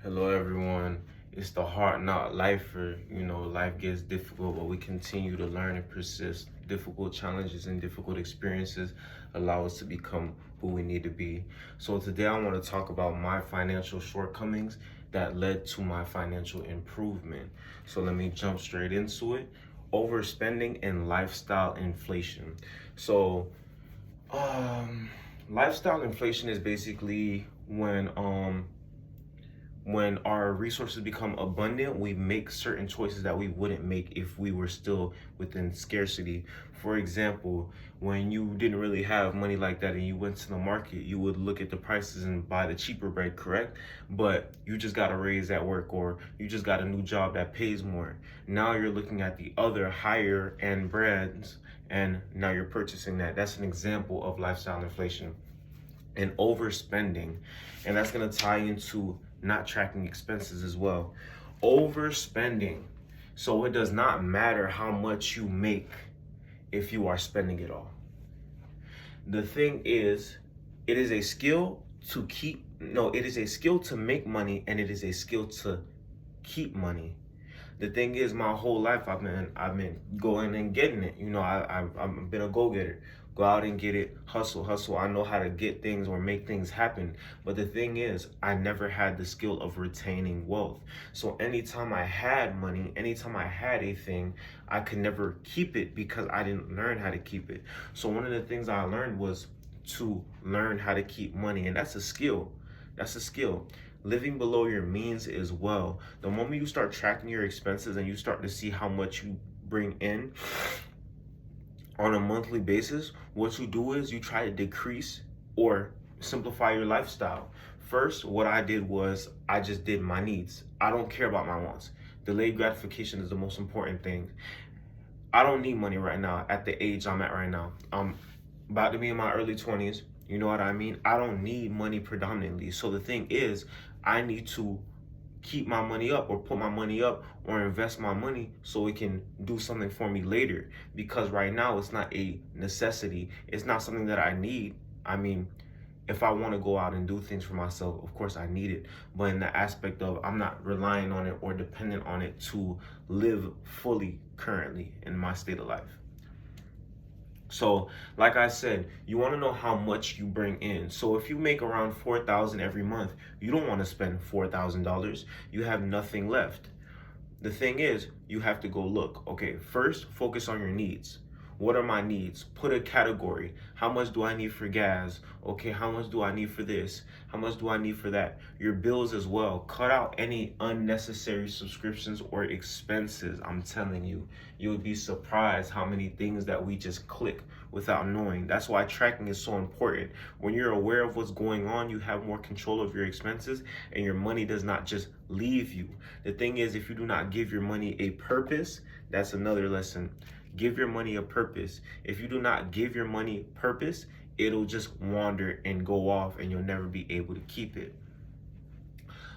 Hello, everyone. It's the hard not lifer. Life gets difficult, but we continue to learn and persist. Difficult challenges and difficult experiences allow us to become who we need to be. So, today I want to talk about my financial shortcomings that led to my financial improvement. So, let me jump straight into it. Overspending and lifestyle inflation. So, um, lifestyle inflation is basically when our resources become abundant, we make certain choices that we wouldn't make if we were still within scarcity. For example, when you didn't really have money like that and you went to the market, you would look at the prices and buy the cheaper bread, correct? But you just got a raise at work or you just got a new job that pays more. Now you're looking at the other higher end brands and now you're purchasing that. That's an example of lifestyle inflation and overspending. And that's going to tie into not tracking expenses as well. Overspending. So it does not matter how much you make if you are spending it all. The thing is, it is a skill to it is a skill to make money and it is a skill to keep money. The thing is, my whole life I've been going and getting it. I've been a go-getter. Go out and get it, hustle. I know how to get things or make things happen. But the thing is, I never had the skill of retaining wealth. So anytime I had money, anytime I had a thing, I could never keep it because I didn't learn how to keep it. So one of the things I learned was to learn how to keep money, and that's a skill. That's a skill. Living below your means as well. The moment you start tracking your expenses and you start to see how much you bring in on a monthly basis, what you do is you try to decrease or simplify your lifestyle. First, what I did was I just did my needs. I don't care about my wants. Delayed gratification is the most important thing. I don't need money right now at the age I'm at right now. I'm about to be in my early 20s. You know what I mean? I don't need money predominantly. So the thing is, I need to keep my money up or put my money up or invest my money so it can do something for me later. Because right now it's not a necessity. It's not something that I need. I mean, if I want to go out and do things for myself, of course I need it. But in the aspect of I'm not relying on it or dependent on it to live fully currently in my state of life. So, like I said, you want to know how much you bring in. So, if you make around $4,000 every month, you don't want to spend $4,000. You have nothing left. The thing is, you have to go look. Okay, first, focus on your needs. What are my needs? Put a category. How much do I need for gas? Okay, how much do I need for this? How much do I need for that? Your bills as well. Cut out any unnecessary subscriptions or expenses. I'm telling you, you would be surprised how many things that we just click without knowing. That's why tracking is so important. When you're aware of what's going on, you have more control of your expenses and your money does not just leave you. The thing is, if you do not give your money a purpose, that's another lesson. Give your money a purpose. If you do not give your money purpose, it'll just wander and go off and you'll never be able to keep it.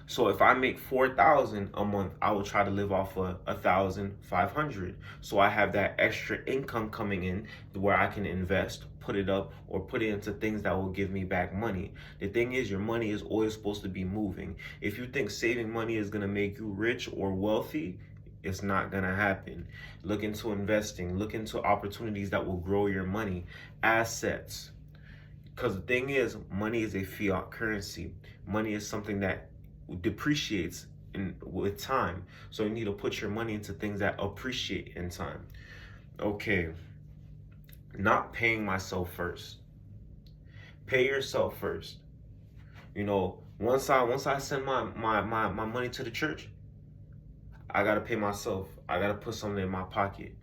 So if I make 4,000 a month, I will try to live off of 1,500. So I have that extra income coming in where I can invest, put it up, or put it into things that will give me back money. The thing is, your money is always supposed to be moving. If you think saving money is gonna make you rich or wealthy, it's not gonna happen. Look into investing, look into opportunities that will grow your money, assets. Because the thing is, money is a fiat currency. Money is something that depreciates with time. So you need to put your money into things that appreciate in time. Okay, not paying myself first. Pay yourself first. Once I send my money to the church, I gotta pay myself. I gotta put something in my pocket.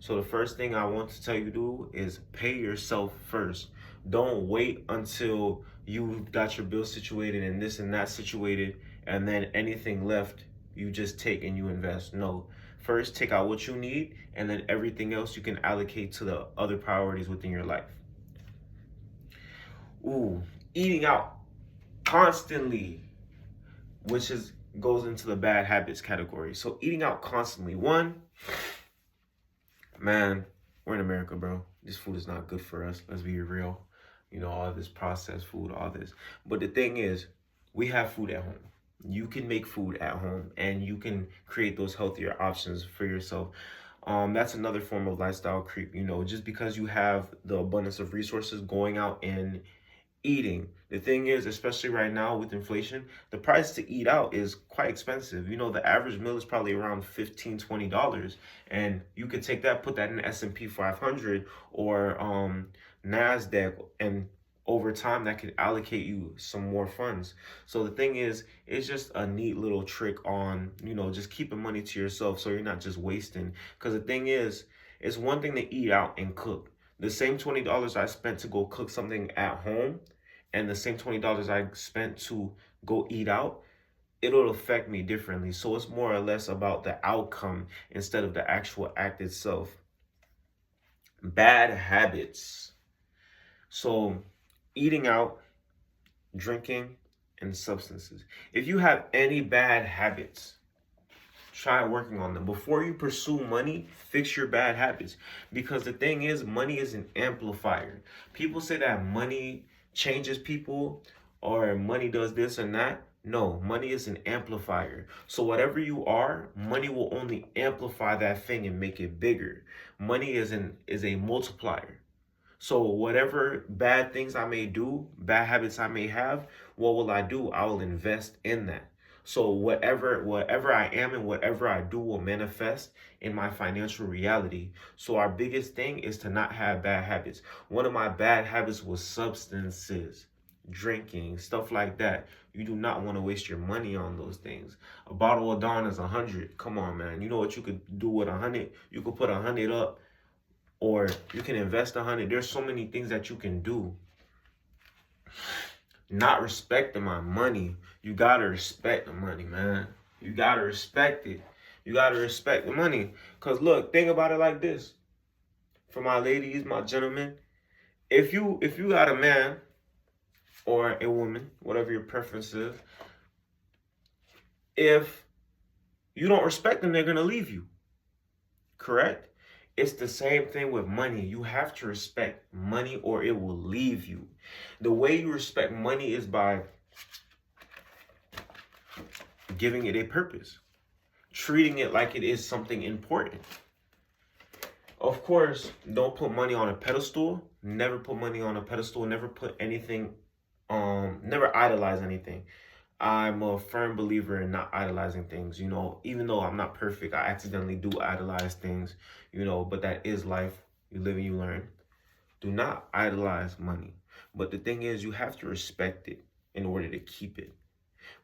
So the first thing I want to tell you to do is pay yourself first. Don't wait until you got your bill situated and this and that situated, and then anything left you just take and you invest. No. First, take out what you need, and then everything else you can allocate to the other priorities within your life. Ooh, eating out constantly, which goes into the bad habits category. So eating out constantly. One, man, we're in America, bro. This food is not good for us. Let's be real. All this processed food, all this. But the thing is, we have food at home. You can make food at home and you can create those healthier options for yourself. That's another form of lifestyle creep. Just because you have the abundance of resources, going out and eating. The thing is, especially right now with inflation, the price to eat out is quite expensive. The average meal is probably around $15-$20, and you could take that, put that in the S&P 500 or Nasdaq, and over time that could allocate you some more funds. So the thing is, it's just a neat little trick on just keeping money to yourself so you're not just wasting. Because the thing is, it's one thing to eat out and cook. The same $20 I spent to go cook something at home and the same $20 I spent to go eat out, it'll affect me differently. So it's more or less about the outcome instead of the actual act itself. Bad habits. So eating out, drinking, and substances. If you have any bad habits, try working on them. Before you pursue money, fix your bad habits. Because the thing is, money is an amplifier. People say that money changes people or money does this and that. No, money is an amplifier. So whatever you are, money will only amplify that thing and make it bigger. Money is a multiplier. So whatever bad things I may do, bad habits I may have, what will I do? I will invest in that. So whatever I am and whatever I do will manifest in my financial reality. So our biggest thing is to not have bad habits. One of my bad habits was substances, drinking, stuff like that. You do not want to waste your money on those things. A bottle of Dawn is 100. Come on, man. You know what you could do with 100? You could put 100 up, or you can invest 100. There's so many things that you can do. Not respecting my money. You gotta respect the money, man. You gotta respect it. You gotta respect the money. Cause look, think about it like this. For my ladies, my gentlemen, if you got a man or a woman, whatever your preference is, if you don't respect them, they're gonna leave you. Correct? It's the same thing with money. You have to respect money or it will leave you. The way you respect money is by giving it a purpose, treating it like it is something important. Of course, don't put money on a pedestal. Never put money on a pedestal. Never put anything, never idolize anything. I'm a firm believer in not idolizing things, even though I'm not perfect, I accidentally do idolize things, but that is life. You live and you learn. Do not idolize money. But the thing is, you have to respect it in order to keep it.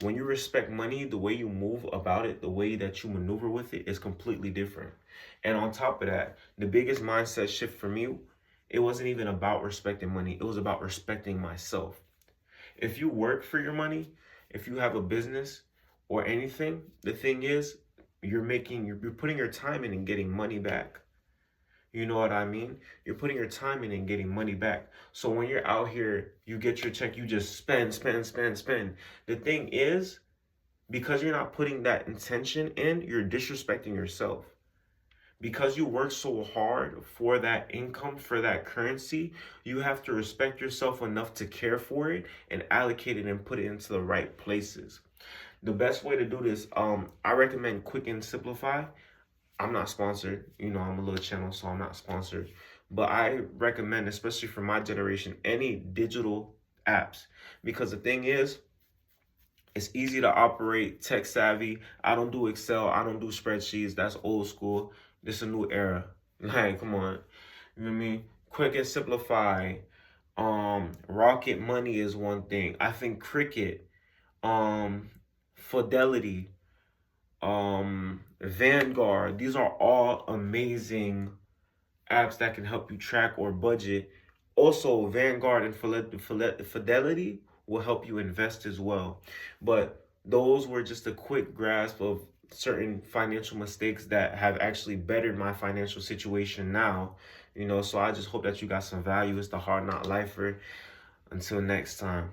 When you respect money, the way you move about it, the way that you maneuver with it is completely different. And on top of that, the biggest mindset shift for me, it wasn't even about respecting money. It was about respecting myself. If you work for your money, if you have a business or anything, the thing is, you're putting your time in and getting money back. You know what I mean? You're putting your time in and getting money back. So when you're out here, you get your check, you just spend, spend, spend, spend. The thing is, because you're not putting that intention in, you're disrespecting yourself. Because you work so hard for that income, for that currency, you have to respect yourself enough to care for it and allocate it and put it into the right places. The best way to do this, I recommend Quick and Simplify. I'm not sponsored. I'm a little channel, so I'm not sponsored. But I recommend, especially for my generation, any digital apps. Because the thing is, it's easy to operate, tech savvy. I don't do Excel. I don't do spreadsheets. That's old school. This is a new era. Like, come on. You know what I mean? Quick and Simplify. Rocket Money is one thing. I think Cricket, Fidelity, Vanguard. These are all amazing apps that can help you track or budget. Also, Vanguard and Fidelity will help you invest as well. But those were just a quick grasp of certain financial mistakes that have actually bettered my financial situation now. So I just hope that you got some value. It's the Hard Knot Lifer. Until next time.